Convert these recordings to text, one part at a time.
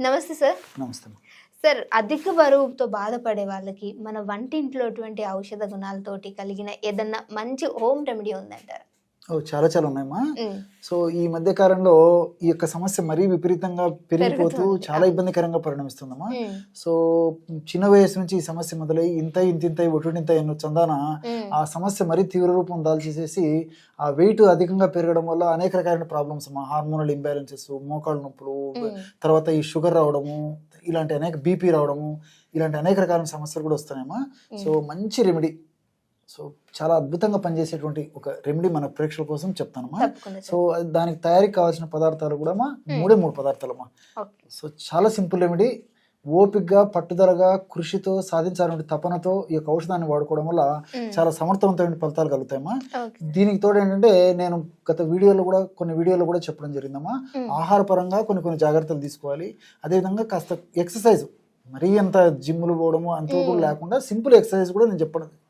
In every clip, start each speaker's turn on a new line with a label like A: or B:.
A: నమస్తే సార్.
B: నమస్తే.
A: సార్, అధిక బరువుతో బాధపడే వాళ్ళకి మన వంటింట్లోటువంటి ఔషధ గుణాలతోటి కలిగిన ఏదన్నా మంచి హోమ్ రెమెడీ ఉందంటారా?
B: చాలా చాలా ఉన్నాయమ్మా.
A: హ్మ్.
B: సో ఈ మధ్య కాలంలో ఈ యొక్క సమస్య మరీ విపరీతంగా పెరిగిపోతూ
A: పెరుగుతుంది.
B: చాలా ఇబ్బందికరంగా పరిణమిస్తుందమ్మా.
A: హ్మ్.
B: సో చిన్న వయసు నుంచి ఈ సమస్య మొదలై ఇంత ఒటుంటింత ఎన్నో చందాన
A: హ్మ్.
B: ఆ సమస్య మరీ తీవ్ర రూపం దాల్చేసేసి ఆ వెయిట్ అధికంగా పెరగడం వల్ల అనేక రకాలైన ప్రాబ్లమ్స్ అమ్మా. హార్మోనల్ ఇంబ్యాలెన్సెస్, మోకాళ్ళ నొప్పులు,
A: హ్మ్.
B: తర్వాత ఈ షుగర్ రావడము, ఇలాంటి అనేక బీపీ రావడము, ఇలాంటి అనేక రకాలైన సమస్యలు కూడా వస్తున్నాయమ్మా. సో మంచి రెమెడీ, సో చాలా అద్భుతంగా పనిచేసేటువంటి ఒక రెమెడీ మన ప్రేక్షకుల కోసం చెప్తానమ్మా.
A: తప్పకుండా
B: సో
A: సార్.
B: దానికి తయారీకి కావాల్సిన పదార్థాలు కూడా మూడు పదార్థాలమ్మా.
A: ఓకే.
B: సో చాలా సింపుల్ రెమెడీ. ఓపికగా, పట్టుదలగా, కృషితో, సాధించాలనే తపనతో ఈ యొక్క ఔషధాన్ని వాడుకోవడం వల్ల చాలా సమర్థవంతమైన ఫలితాలు కలుగుతాయమ్మా.
A: ఓకే.
B: దీనికి తోడు ఏంటంటే నేను గత కొన్ని వీడియోలో కూడా చెప్పడం జరిగిందమ్మా. ఆహార పరంగా కొన్ని జాగ్రత్తలు తీసుకోవాలి. అదేవిధంగా కాస్త ఎక్సర్సైజ్, మరీ అంత జిమ్లు పోవడము అంత కూడా లేకుండా సింపుల్ ఎక్సర్సైజ్ కూడా నేను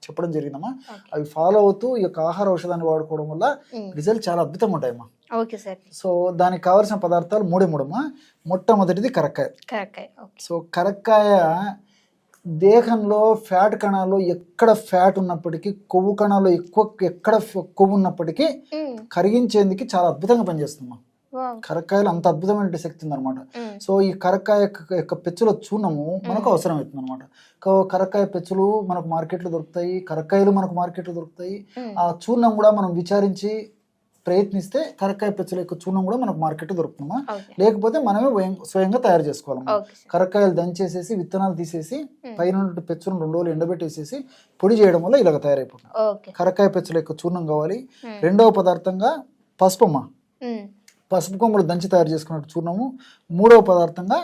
B: చెప్పడం జరిగిందమ్మా. అవి ఫాలో అవుతూ ఈ యొక్క ఆహార ఔషధాన్ని వాడుకోవడం వల్ల రిజల్ట్ చాలా అద్భుతంగా ఉంటాయమ్మా.
A: Okay sir.
B: సో దానికి కావాల్సిన పదార్థాలు మూడమ్మా. మొట్టమొదటిది కరక్కాయ.
A: కరెక్ట్. ఓకే.
B: సో కరక్కాయ దేహంలో ఫ్యాట్ కణాలు ఎక్కడ ఫ్యాట్ ఉన్నప్పటికీ, కొవ్వు కణాలు ఎక్కడ కొవ్వు ఉన్నప్పటికీ కరిగించేందుకు చాలా అద్భుతంగా పనిచేస్తుందమ్మా.
A: వావ్.
B: కరక్కాయలు అంత అద్భుతమైన శక్తి ఉందన్నమాట. సో ఈ కరక్కాయ యొక్క పెచ్చుల చూర్ణము మనకు అవసరం అవుతుంది అనమాట. కరక్కాయ పెచ్చులు మనకు మార్కెట్లో దొరుకుతాయి, కరక్కాయలు మనకు మార్కెట్లో దొరుకుతాయి. ఆ చూర్ణం కూడా మనం విచారించి ప్రయత్నిస్తే కరక్కాయ పెచ్చుల యొక్క చూర్ణం కూడా మనకు మార్కెట్లో దొరుకుతుందమ్మా. లేకపోతే మనమే స్వయంగా తయారు చేసుకోవాలమ్మా. కరక్కాయలు దంచేసేసి విత్తనాలు తీసేసి పైన పెచ్చులను 2 రోజులు ఎండబెట్టేసేసి పొడి చేయడం వల్ల ఇలాగ తయారైపోతుంది. కరక్కాయ పెచ్చుల యొక్క చూర్ణం కావాలి. రెండవ పదార్థంగా పసుపు అమ్మా. పసుపు కొమ్మలు దంచి తయారు చేసుకున్న చూర్ణము. మూడవ పదార్థంగా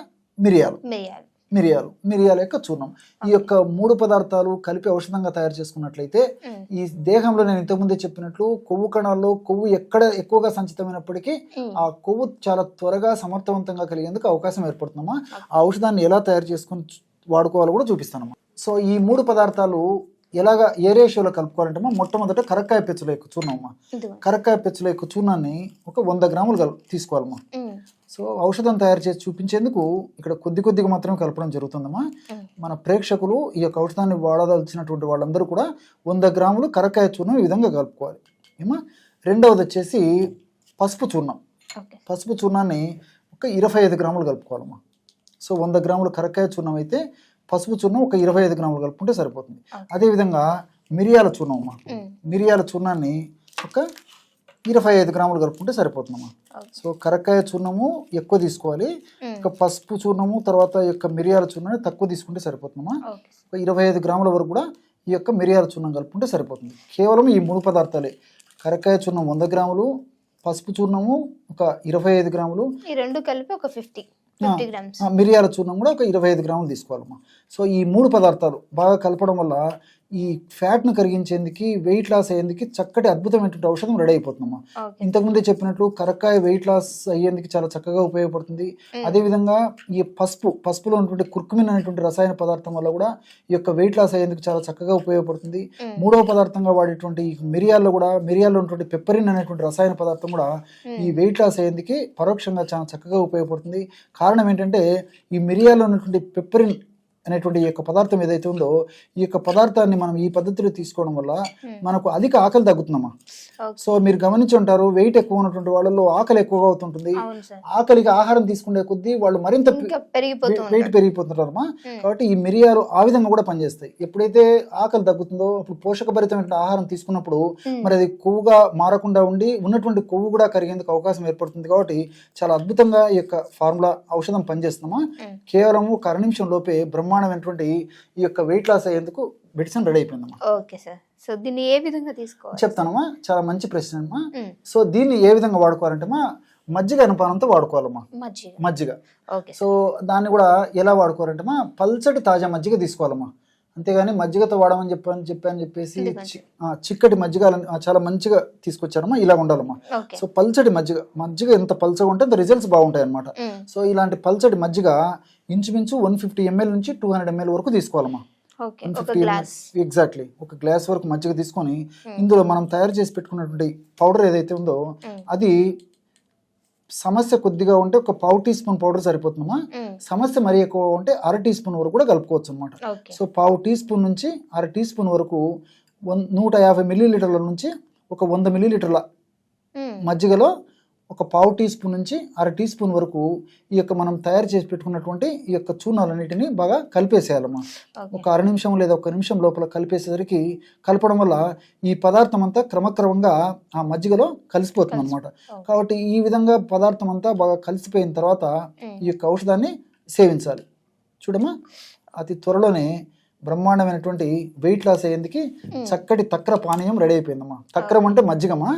B: మిరియాల యొక్క చూర్ణం. ఈ యొక్క 3 పదార్థాలు కలిపి ఔషధంగా తయారు చేసుకున్నట్లయితే ఈ దేహంలో నేను ఇంతకుముందే చెప్పినట్లు కొవ్వు కణాల్లో కొవ్వు ఎక్కడ ఎక్కువగా సంచితమైనప్పటికీ ఆ కొవ్వు చాలా త్వరగా సమర్థవంతంగా కలిగేందుకు అవకాశం ఏర్పడుతుందమ్మా. ఆ ఔషధాన్ని ఎలా తయారు చేసుకుని వాడుకోవాలో కూడా చూపిస్తానమ్మా. సో ఈ 3 పదార్థాలు ఎలాగా ఏ రేషియోలో కలుపుకోవాలంటే మొట్టమొదట కరక్కాయ పెచ్చుల యొక్క చూర్ణం అమ్మా. కరక్కాయ పెచ్చుల యొక్క చూర్ణాన్ని ఒక 100 గ్రాములు తీసుకోవాలమ్మా. సో ఔషధం తయారు చేసి చూపించేందుకు ఇక్కడ కొద్దిగా మాత్రమే కలపడం జరుగుతుందమ్మా. మన ప్రేక్షకులు ఈ యొక్క ఔషధాన్ని వాడదలిచినటువంటి వాళ్ళందరూ కూడా 100 గ్రాములు కరక్కాయ చూర్ణం ఈ విధంగా కలుపుకోవాలి ఏమా. రెండవది వచ్చేసి పసుపు చూర్ణం. పసుపు చూర్ణాన్ని ఒక 25 గ్రాములు కలుపుకోవాలమ్మా. సో 100 గ్రాములు కరక్కాయ చూర్ణం అయితే పసుపు చూర్ణం ఒక 25 గ్రాములు కలుపుకుంటే సరిపోతుంది. అదేవిధంగా మిరియాల చూర్ణం అమ్మా. మిరియాల చూర్ణాన్ని ఒక 25 గ్రాములు కలుపుకుంటే సరిపోతుందమ్మా. సో కరక్కాయ చూర్ణము ఎక్కువ తీసుకోవాలి, ఇక పసుపు చూర్ణము తర్వాత యొక్క మిరియాల చూర్ణాన్ని తక్కువ తీసుకుంటే సరిపోతుందమ్మా. ఒక 25 గ్రాముల వరకు కూడా ఈ యొక్క మిరియాల చూర్ణం కలుపుకుంటే సరిపోతుంది. కేవలం ఈ 3 పదార్థాలే, కరక్కాయ చూర్ణం 100 గ్రాములు, పసుపు చూర్ణము ఒక 25 గ్రాములు,
A: ఈ రెండు కలిపి ఒక 50 గ్రామ్స్,
B: మిరియాల చూర్ణం కూడా ఒక 25 గ్రాములు తీసుకోవాలమ్మా. సో ఈ 3 పదార్థాలు బాగా కలపడం వల్ల ఈ ఫ్యాట్ను కరిగించేందుకు, వెయిట్ లాస్ అయ్యేందుకు చక్కటి అద్భుతమైనటువంటి ఔషధం రెడీ అయిపోతుందమ్మా. ఇంతకుముందే చెప్పినట్లు కరక్కాయ వెయిట్ లాస్ అయ్యేందుకు చాలా చక్కగా ఉపయోగపడుతుంది. అదేవిధంగా ఈ పసుపులో ఉన్నటువంటి కుర్కుమిన్ అనేటువంటి రసాయన పదార్థం వల్ల కూడా ఈ యొక్క వెయిట్ లాస్ అయ్యేందుకు చాలా చక్కగా ఉపయోగపడుతుంది. మూడవ పదార్థంగా వాడేటువంటి మిరియాల్లో ఉన్నటువంటి పెప్పరిన్ అనేటువంటి రసాయన పదార్థం కూడా ఈ వెయిట్ లాస్ అయ్యేందుకు పరోక్షంగా చాలా చక్కగా ఉపయోగపడుతుంది. కారణం ఏంటంటే ఈ మిరియాల్లో ఉన్నటువంటి పెప్పరిన్ అనేటువంటి ఈ యొక్క పదార్థం ఏదైతే ఉందో ఈ యొక్క పదార్థాన్ని మనం ఈ పద్ధతిలో తీసుకోవడం వల్ల మనకు అధిక ఆకలి తగ్గుతుందమ్మా. సో మీరు గమనించి ఉంటారు, వెయిట్ ఎక్కువ ఉన్నటువంటి వాళ్ళలో ఆకలి ఎక్కువగా అవుతుంటుంది. ఆకలికి ఆహారం తీసుకునే కొద్దీ వాళ్ళు మరింత వెయిట్ పెరిగిపోతుంటారమ్మా. కాబట్టి ఈ మిరియాలు ఆ విధంగా కూడా పనిచేస్తాయి. ఎప్పుడైతే ఆకలి తగ్గుతుందో అప్పుడు పోషకభరితమైన ఆహారం తీసుకున్నప్పుడు మరి అది కొవ్వుగా మారకుండా ఉండి ఉన్నటువంటి కొవ్వు కూడా కరిగేందుకు అవకాశం ఏర్పడుతుంది. కాబట్టి చాలా అద్భుతంగా ఈ యొక్క ఫార్ములా ఔషధం పనిచేస్తుందమ్మా. కేవలము 1 నిమిషం లోపే బ్రహ్మాండమైనటువంటి ఈ యొక్క వెయిట్ లాస్ అయ్యేందుకు మెడిసిన్ రెడీ అయిపోయిందమ్మా.
A: Okay sir. సో దీన్ని ఏ విధంగా తీసుకోవాలి
B: చెప్తానమ్మా. చాలా మంచి ప్రశ్న అమ్మా. సో దీన్ని ఏ విధంగా వాడుకోవాలంటే మజ్జిగ అనుపానంతో వాడుకోవాలమ్మా. మజ్జిగ. సో దాన్ని కూడా ఎలా వాడుకోవాలంటే పల్చటి తాజా మజ్జిగ తీసుకోవాలమ్మా. అంతేగాని మజ్జిగతో వాడమని చెప్పేసి చిక్కటి మజ్జిగ చాలా మంచిగా తీసుకొచ్చారమ్మా. ఇలా ఉండాలమ్మా. సో పల్చటి మజ్జిగ ఎంత పల్చగా ఉంటే అంత రిజల్ట్స్ బాగుంటాయి అనమాట. సో ఇలాంటి పల్చటి మజ్జిగ ఇంచుమించు 150 ml నుంచి 200 ml వరకు తీసుకోవాలమ్మా. ఎగ్జాక్ట్లీ ఒక గ్లాస్ వరకు మజ్జిగ తీసుకొని ఇందులో మనం తయారు చేసి పెట్టుకున్నటువంటి పౌడర్ ఏదైతే ఉందో అది సమస్య కొద్దిగా ఉంటే ఒక 1/4 టీ స్పూన్ పౌడర్ సరిపోతుందమ్మా. సమస్య మరీ ఎక్కువ ఉంటే 1/2 టీ స్పూన్ వరకు కూడా కలుపుకోవచ్చు అనమాట.
A: ఓకే.
B: సో 1/2 టీ స్పూన్ నుంచి 1/2 టీ స్పూన్ వరకు 150 మిల్లీలీటర్ల నుంచి ఒక 100 మిల్లీలీటర్ల మజ్జిగలో ఒక 1/2 టీ స్పూన్ నుంచి 1/2 టీ స్పూన్ వరకు ఈ యొక్క మనం తయారు చేసి పెట్టుకున్నటువంటి ఈ యొక్క చూర్ణాలన్నిటిని బాగా కలిపేసేయాలమ్మా. ఒక అర నిమిషం లేదా 1 నిమిషం లోపల కలిపేసేసరికి కలపడం వల్ల ఈ పదార్థం అంతా క్రమక్రమంగా ఆ మజ్జిగలో కలిసిపోతుంది అనమాట. కాబట్టి ఈ విధంగా పదార్థం అంతా బాగా కలిసిపోయిన తర్వాత ఈ యొక్క ఔషధాన్ని సేవించాలి. చూడమ్మా, అతి త్వరలోనే బ్రహ్మాండమైనటువంటి వెయిట్ లాస్ అయ్యేందుకు చక్కటి తక్ర పానీయం రెడీ అయిపోయిందమ్మా. తక్రం అంటే మజ్జిగమ్మా.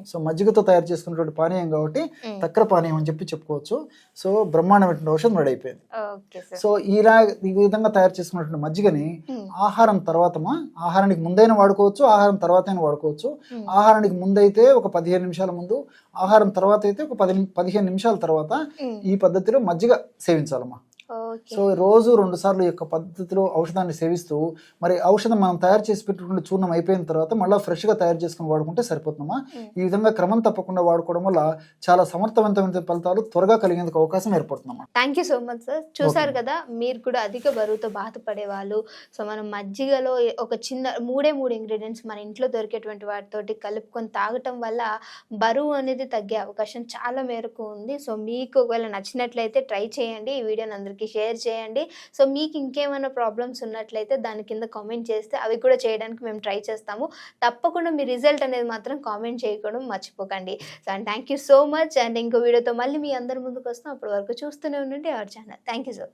B: సో మజ్జిగతో తయారు చేసుకున్నటువంటి పానీయం కాబట్టి తక్ర పానీయం అని చెప్పుకోవచ్చు. సో బ్రహ్మాండమైనటువంటి ఔషధం రెడీ అయిపోయింది. సో ఈ విధంగా తయారు చేసుకున్నటువంటి మజ్జిగని ఆహారం తర్వాతమా, ఆహారానికి ముందైనా వాడుకోవచ్చు, ఆహారం తర్వాత అయినా వాడుకోవచ్చు. ఆహారానికి ముందైతే ఒక 15 నిమిషాల ముందు, ఆహారం తర్వాత అయితే ఒక 15 నిమిషాల తర్వాత ఈ పద్ధతిలో మజ్జిగ సేవించాలమ్మా. సో రోజు 2 సార్లు ఈ యొక్క పద్ధతిలో ఔషధాన్ని సేవిస్తూ, మరి ఔషధం మనం తయారు చేసి పెట్టుకున్న చూర్ణం అయిపోయిన తర్వాత మళ్ళీ ఫ్రెష్గా తయారు చేసుకుని వాడుకుంటే సరిపోతుందమ్మా. ఈ విధంగా క్రమం తప్పకుండా వాడుకోవడం వల్ల చాలా సమర్థవంతమైన ఫలితాలు త్వరగా కలిగేందుకు అవకాశం ఏర్పడుతుందమ్మా.
A: Thank you so much sir. చూసారు కదా, మీరు కూడా అధిక బరువుతో బాధపడే వాళ్ళు, సో మనం మజ్జిగలో ఒక చిన్న 3 ఇంగ్రీడియంట్స్ మన ఇంట్లో దొరికేటువంటి వాటితోటి కలుపుకొని తాగటం వల్ల బరువు అనేది తగ్గే అవకాశం చాలా మేరకు ఉంది. సో మీకు ఒకవేళ నచ్చినట్లయితే ట్రై చేయండి, ఈ వీడియోని అందరికీ షేర్ చేయండి. సో మీకు ఇంకేమైనా ప్రాబ్లమ్స్ ఉన్నట్లయితే దాని కింద కామెంట్ చేస్తే అవి కూడా చేయడానికి మేము ట్రై చేస్తాము. తప్పకుండా మీ రిజల్ట్ అనేది మాత్రం కామెంట్ చేయడం మర్చిపోకండి. So and thank you so much. And ఇంకో వీడియోతో మళ్ళీ మీ అందరి ముందుకు వస్తాం. అప్పటి వరకు చూస్తూనే ఉండండి our channel. Thank you sir.